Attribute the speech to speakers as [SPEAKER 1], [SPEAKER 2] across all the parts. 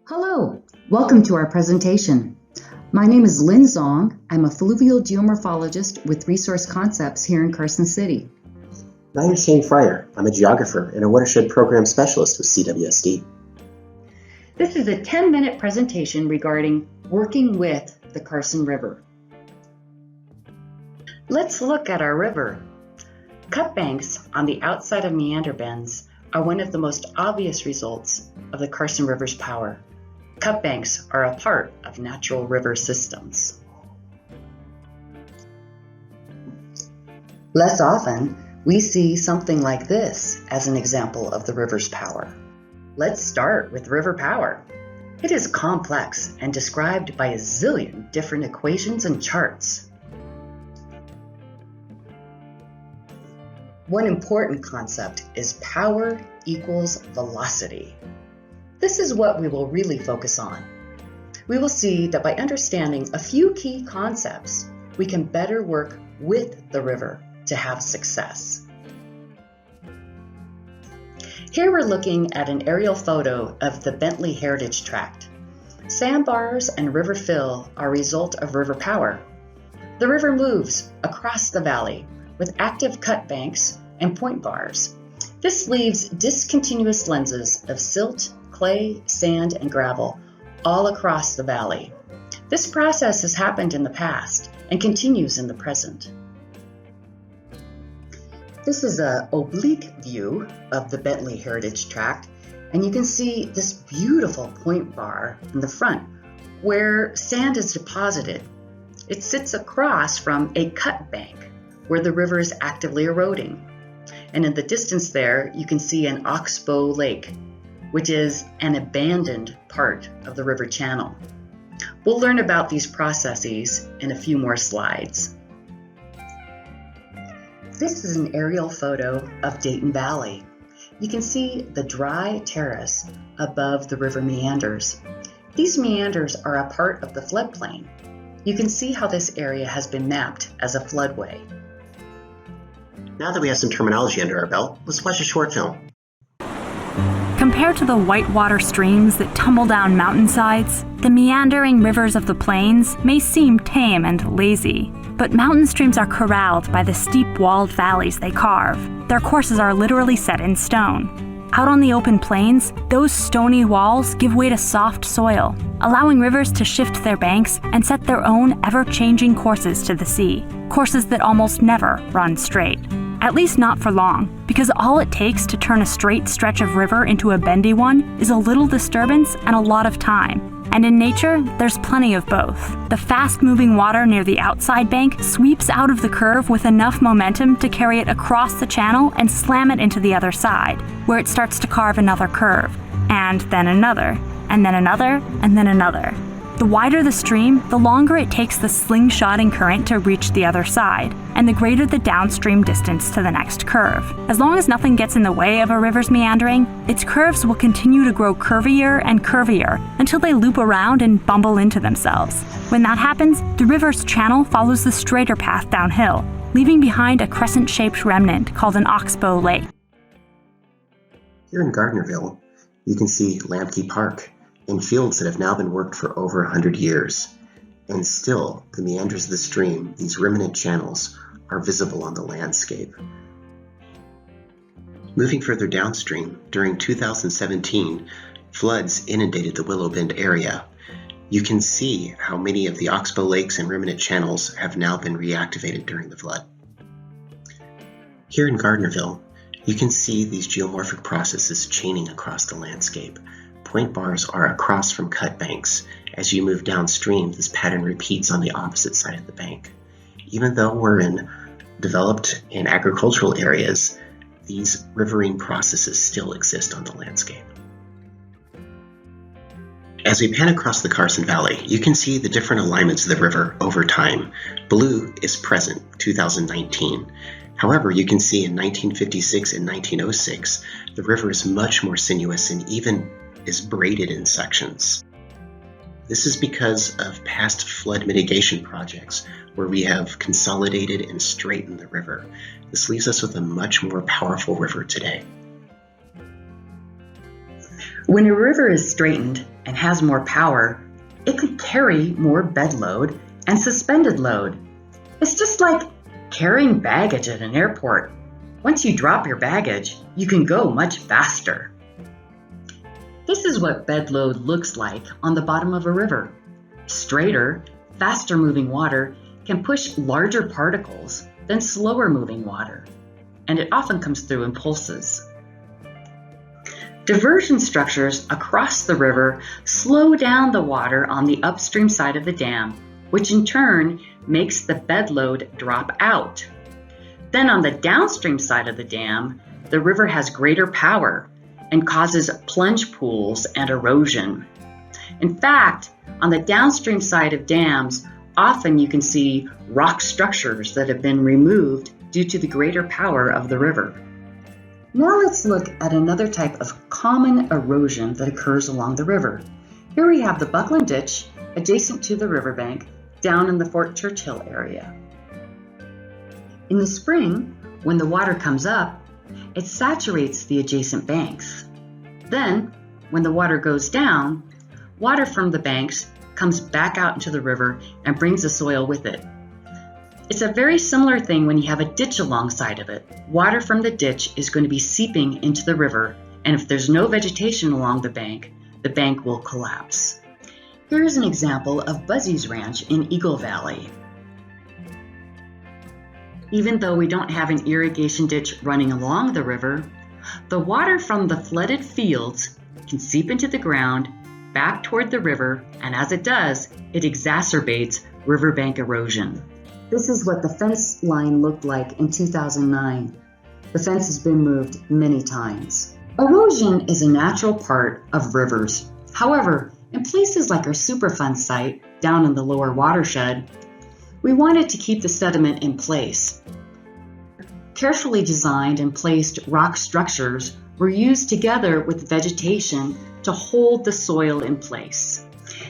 [SPEAKER 1] Hello, welcome to our presentation. My name is Lynn Zong. I'm a fluvial geomorphologist with Resource Concepts here in Carson City.
[SPEAKER 2] And I'm Shane Fryer. I'm a geographer and a watershed program specialist with CWSD.
[SPEAKER 1] This is a 10-minute presentation regarding working with the Carson River. Let's look at our river. Cut banks on the outside of meander bends are one of the most obvious results of the Carson River's power. Cut banks are a part of natural river systems. Less often, we see something like this as an example of the river's power. Let's start with river power. It is complex and described by a zillion different equations and charts. One important concept is power equals velocity. This is what we will really focus on. We will see that by understanding a few key concepts, we can better work with the river to have success. Here we're looking at an aerial photo of the Bentley Heritage Tract. Sandbars and river fill are a result of river power. The river moves across the valley with active cut banks and point bars. This leaves discontinuous lenses of silt, clay, sand, and gravel all across the valley. This process has happened in the past and continues in the present. This is an oblique view of the Bentley Heritage Tract, and you can see this beautiful point bar in the front where sand is deposited. It sits across from a cut bank where the river is actively eroding. And in the distance there, you can see an Oxbow Lake, which is an abandoned part of the river channel. We'll learn about these processes in a few more slides. This is an aerial photo of Dayton Valley. You can see the dry terrace above the river meanders. These meanders are a part of the floodplain. You can see how this area has been mapped as a floodway.
[SPEAKER 2] Now that we have some terminology under our belt, let's watch a short film.
[SPEAKER 3] Compared to the whitewater streams that tumble down mountainsides, the meandering rivers of the plains may seem tame and lazy. But mountain streams are corralled by the steep walled valleys they carve. Their courses are literally set in stone. Out on the open plains, those stony walls give way to soft soil, allowing rivers to shift their banks and set their own ever-changing courses to the sea, courses that almost never run straight. At least not for long, because all it takes to turn a straight stretch of river into a bendy one is a little disturbance and a lot of time. And in nature, there's plenty of both. The fast-moving water near the outside bank sweeps out of the curve with enough momentum to carry it across the channel and slam it into the other side, where it starts to carve another curve, and then another, and then another, and then another. The wider the stream, the longer it takes the slingshotting current to reach the other side, and the greater the downstream distance to the next curve. As long as nothing gets in the way of a river's meandering, its curves will continue to grow curvier and curvier until they loop around and bumble into themselves. When that happens, the river's channel follows the straighter path downhill, leaving behind a crescent-shaped remnant called an Oxbow Lake.
[SPEAKER 2] Here in Gardnerville, you can see Lamke Park and fields that have now been worked for over 100 years. And still, the meanders of the stream, these remnant channels, are visible on the landscape. Moving further downstream, during 2017, floods inundated the Willow Bend area. You can see how many of the Oxbow Lakes and remnant channels have now been reactivated during the flood. Here in Gardnerville, you can see these geomorphic processes chaining across the landscape. Point bars are across from cut banks. As you move downstream, this pattern repeats on the opposite side of the bank. Even though we're in developed and agricultural areas, these riverine processes still exist on the landscape. As we pan across the Carson Valley, you can see the different alignments of the river over time. Blue is present, 2019. However, you can see in 1956 and 1906, the river is much more sinuous and even is braided in sections. This is because of past flood mitigation projects where we have consolidated and straightened the river. This leaves us with a much more powerful river today.
[SPEAKER 1] When a river is straightened and has more power, it could carry more bed load and suspended load. It's just like carrying baggage at an airport. Once you drop your baggage, you can go much faster. This is what bed load looks like on the bottom of a river. Straighter, faster moving water can push larger particles than slower moving water, and it often comes through in pulses. Diversion structures across the river slow down the water on the upstream side of the dam, which in turn makes the bed load drop out. Then on the downstream side of the dam, the river has greater power and causes plunge pools and erosion. In fact, on the downstream side of dams, often you can see rock structures that have been removed due to the greater power of the river. Now let's look at another type of common erosion that occurs along the river. Here we have the Buckland Ditch adjacent to the riverbank down in the Fort Churchill area. In the spring, when the water comes up, it saturates the adjacent banks. Then, when the water goes down, water from the banks comes back out into the river and brings the soil with it. It's a very similar thing when you have a ditch alongside of it. Water from the ditch is going to be seeping into the river, and if there's no vegetation along the bank will collapse. Here is an example of Buzzy's Ranch in Eagle Valley. Even though we don't have an irrigation ditch running along the river, the water from the flooded fields can seep into the ground back toward the river, and as it does, it exacerbates riverbank erosion. This is what the fence line looked like in 2009. The fence has been moved many times. Erosion is a natural part of rivers. However, in places like our Superfund site down in the lower watershed, we wanted to keep the sediment in place. Carefully designed and placed rock structures were used together with vegetation to hold the soil in place.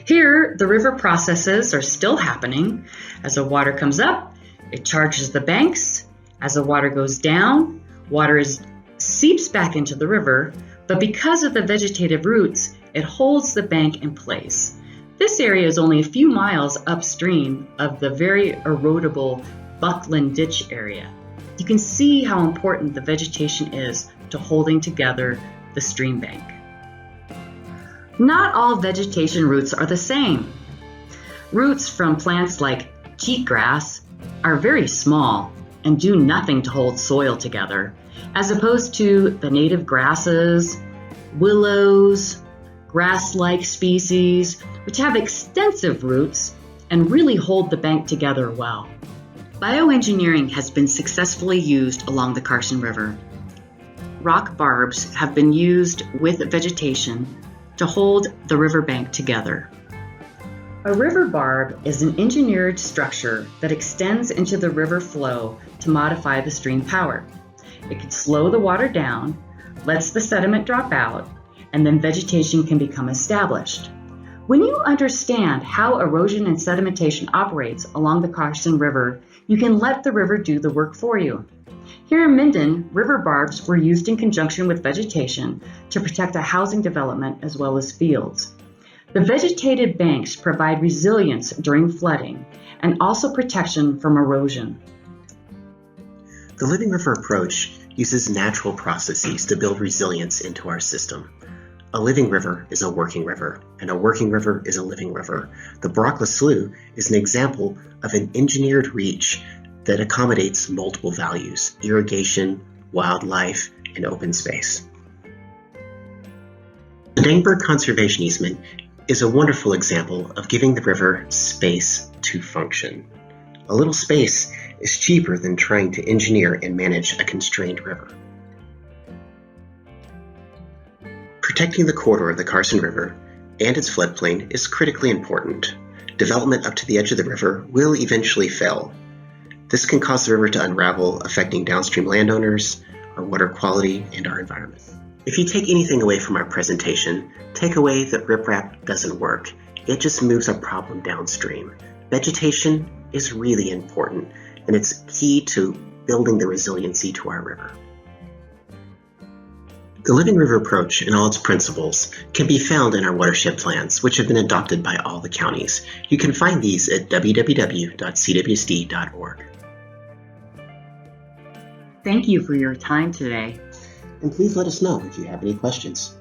[SPEAKER 1] Here, the river processes are still happening. As the water comes up, it charges the banks. As the water goes down, water seeps back into the river, but because of the vegetative roots, it holds the bank in place. This area is only a few miles upstream of the very erodible Buckland Ditch area. You can see how important the vegetation is to holding together the stream bank. Not all vegetation roots are the same. Roots from plants like cheatgrass are very small and do nothing to hold soil together, as opposed to the native grasses, willows, grass-like species, which have extensive roots and really hold the bank together well. Bioengineering has been successfully used along the Carson River. Rock barbs have been used with vegetation to hold the riverbank together. A river barb is an engineered structure that extends into the river flow to modify the stream power. It can slow the water down, lets the sediment drop out, and then vegetation can become established. When you understand how erosion and sedimentation operates along the Carson River, you can let the river do the work for you. Here in Minden, river barbs were used in conjunction with vegetation to protect a housing development as well as fields. The vegetated banks provide resilience during flooding and also protection from erosion.
[SPEAKER 2] The living river approach uses natural processes to build resilience into our system. A living river is a working river, and a working river is a living river. The Brockla Slough is an example of an engineered reach that accommodates multiple values: irrigation, wildlife, and open space. The Dangberg Conservation Easement is a wonderful example of giving the river space to function. A little space is cheaper than trying to engineer and manage a constrained river. Protecting the corridor of the Carson River and its floodplain is critically important. Development up to the edge of the river will eventually fail. This can cause the river to unravel, affecting downstream landowners, our water quality, and our environment. If you take anything away from our presentation, take away that riprap doesn't work. It just moves a problem downstream. Vegetation is really important, and it's key to building the resiliency to our river. The Living River approach and all its principles can be found in our watershed plans, which have been adopted by all the counties. You can find these at www.cwsd.org.
[SPEAKER 1] Thank you for your time today.
[SPEAKER 2] And please let us know if you have any questions.